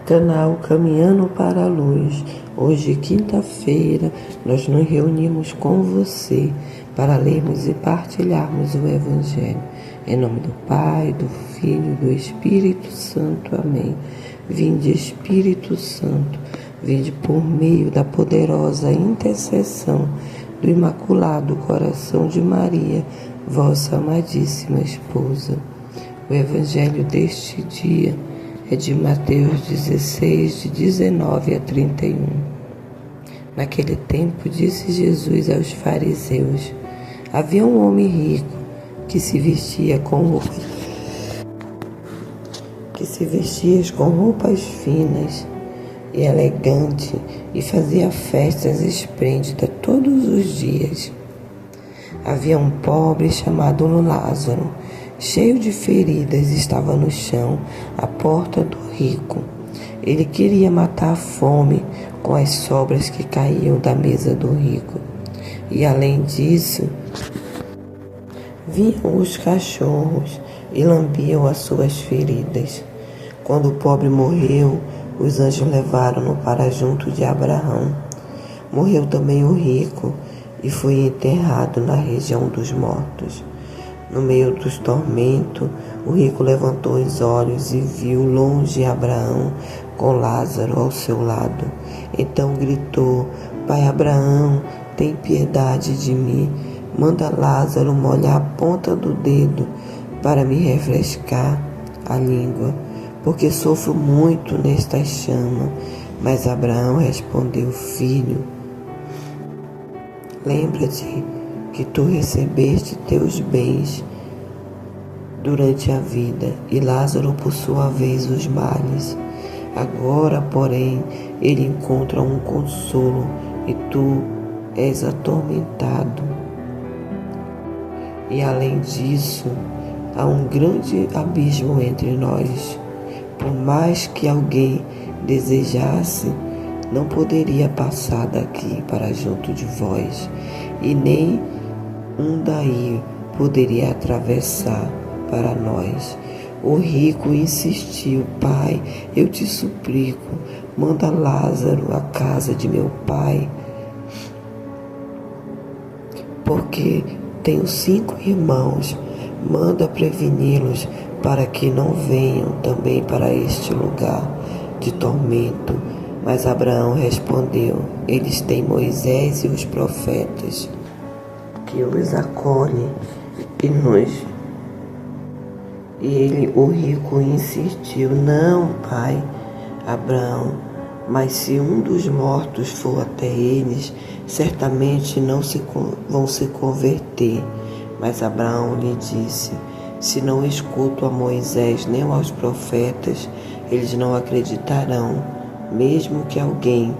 Canal Caminhando para a Luz. Hoje, quinta-feira, nós nos reunimos com você para lermos e partilharmos o Evangelho. Em nome do Pai, do Filho e do Espírito Santo. Amém. Vinde, Espírito Santo, vinde por meio da poderosa intercessão do Imaculado Coração de Maria, vossa amadíssima esposa. O Evangelho deste dia é de Mateus 16, de 19 a 31. Naquele tempo disse Jesus aos fariseus: havia um homem rico que se vestia com roupas finas e elegantes e fazia festas esplêndidas todos os dias. Havia um pobre chamado Lázaro, cheio de feridas, estava no chão, à porta do rico. Ele queria matar a fome com as sobras que caíam da mesa do rico. E além disso, vinham os cachorros e lambiam as suas feridas. Quando o pobre morreu, os anjos levaram-no para junto de Abraão. Morreu também o rico e foi enterrado na região dos mortos. No meio dos tormentos, o rico levantou os olhos e viu longe Abraão com Lázaro ao seu lado. Então gritou: Pai Abraão, tem piedade de mim. Manda Lázaro molhar a ponta do dedo para me refrescar a língua, porque sofro muito nesta chama. Mas Abraão respondeu: Filho, lembra-te que tu recebeste teus bens durante a vida, e Lázaro, por sua vez, os males. Agora, porém, ele encontra um consolo, e tu és atormentado. E além disso, há um grande abismo entre nós. Por mais que alguém desejasse, não poderia passar daqui para junto de vós, e nem um daí poderia atravessar para nós. O rico insistiu: Pai, eu te suplico, manda Lázaro à casa de meu pai, porque tenho 5 irmãos. Manda preveni-los para que não venham também para este lugar de tormento. Mas Abraão respondeu: eles têm Moisés e os profetas, que os acolhem o rico insistiu: não, pai Abraão, mas se um dos mortos for até eles, certamente não vão se converter. Mas Abraão lhe disse: se não escuto a Moisés nem aos profetas, eles não acreditarão, mesmo que alguém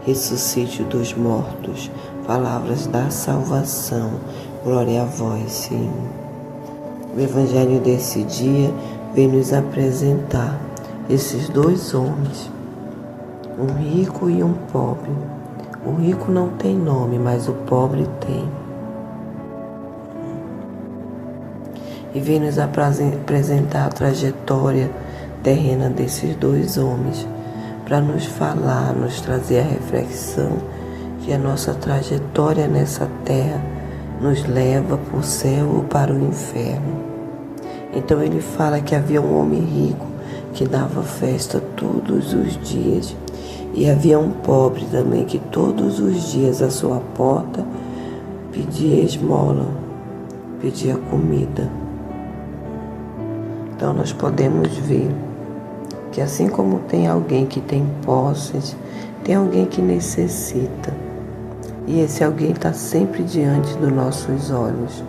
ressuscite dos mortos. Palavras da salvação. Glória a vós, Senhor. O Evangelho desse dia vem nos apresentar esses 2 homens, um rico e um pobre. O rico não tem nome, mas o pobre tem. E vem nos apresentar a trajetória terrena desses 2 homens, para nos falar, nos trazer a reflexão que a nossa trajetória nessa terra nos leva para o céu ou para o inferno. Então ele fala que havia um homem rico que dava festa todos os dias, e havia um pobre também que todos os dias à sua porta pedia esmola, pedia comida. Então nós podemos ver que assim como tem alguém que tem posses, tem alguém que necessita. E esse alguém está sempre diante dos nossos olhos.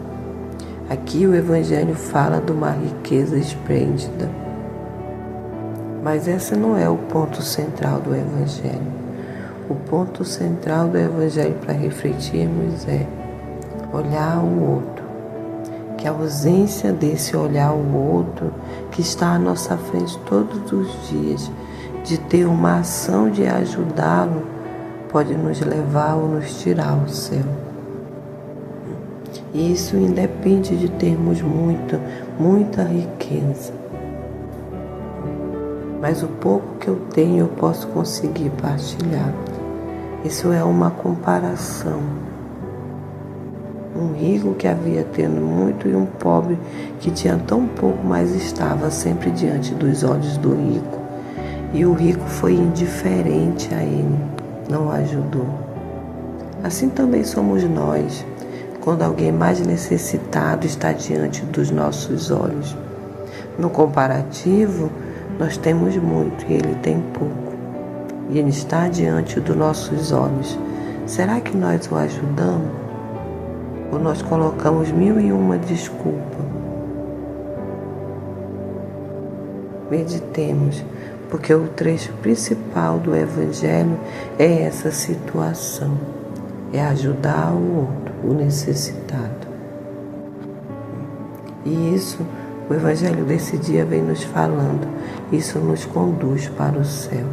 Aqui o Evangelho fala de uma riqueza esplêndida. Mas esse não é o ponto central do Evangelho. O ponto central do Evangelho para refletirmos é olhar o outro. Que a ausência desse olhar o outro, que está à nossa frente todos os dias, de ter uma ação de ajudá-lo, pode nos levar ou nos tirar ao céu. E isso independe de termos muita riqueza. mas o pouco que eu tenho eu posso conseguir partilhar. Isso é uma comparação. Um rico que havia tendo muito e um pobre que tinha tão pouco, mas estava sempre diante dos olhos do rico. E o rico foi indiferente a ele, não o ajudou. Assim também somos nós, quando alguém mais necessitado está diante dos nossos olhos. No comparativo, nós temos muito e ele tem pouco. E ele está diante dos nossos olhos. Será que nós o ajudamos? Ou nós colocamos 1001 desculpa? Meditemos, porque o trecho principal do Evangelho é essa situação, é ajudar o outro, o necessitado. E isso, o Evangelho desse dia vem nos falando, isso nos conduz para o céu.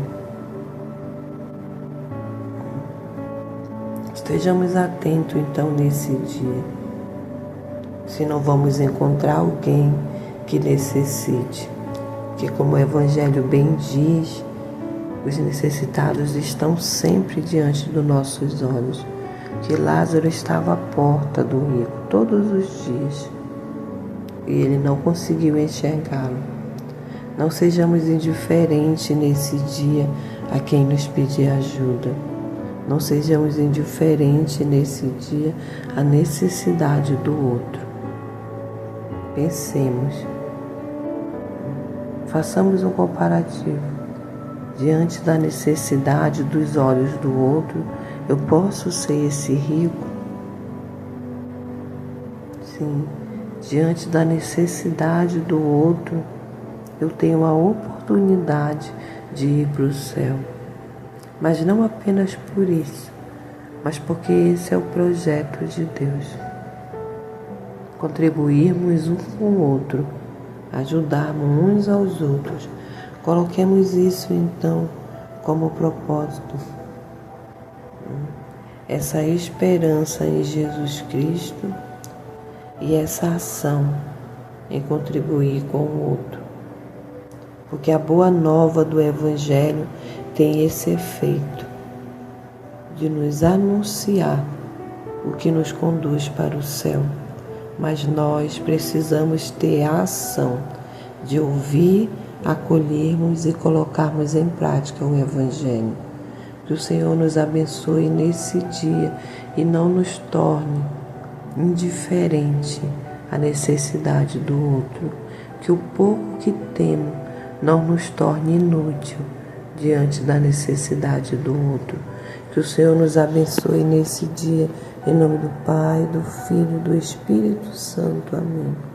Estejamos atentos então nesse dia, se não vamos encontrar alguém que necessite, que como o Evangelho bem diz, os necessitados estão sempre diante dos nossos olhos, que Lázaro estava à porta do rico todos os dias e ele não conseguiu enxergá-lo. Não sejamos indiferentes nesse dia a quem nos pedir ajuda. Não sejamos indiferentes nesse dia à necessidade do outro. Pensemos, façamos um comparativo. Diante da necessidade dos olhos do outro, eu posso ser esse rico? Sim, diante da necessidade do outro, eu tenho a oportunidade de ir para o céu. Mas não apenas por isso, mas porque esse é o projeto de Deus. Contribuirmos um com o outro, ajudarmos uns aos outros. Coloquemos isso então como propósito. Essa esperança em Jesus Cristo e essa ação em contribuir com o outro. Porque a boa nova do Evangelho tem esse efeito de nos anunciar o que nos conduz para o céu. Mas nós precisamos ter a ação de ouvir, acolhermos e colocarmos em prática o Evangelho. Que o Senhor nos abençoe nesse dia e não nos torne indiferente à necessidade do outro. Que o pouco que temos não nos torne inútil diante da necessidade do outro. Que o Senhor nos abençoe nesse dia, em nome do Pai, do Filho e do Espírito Santo. Amém.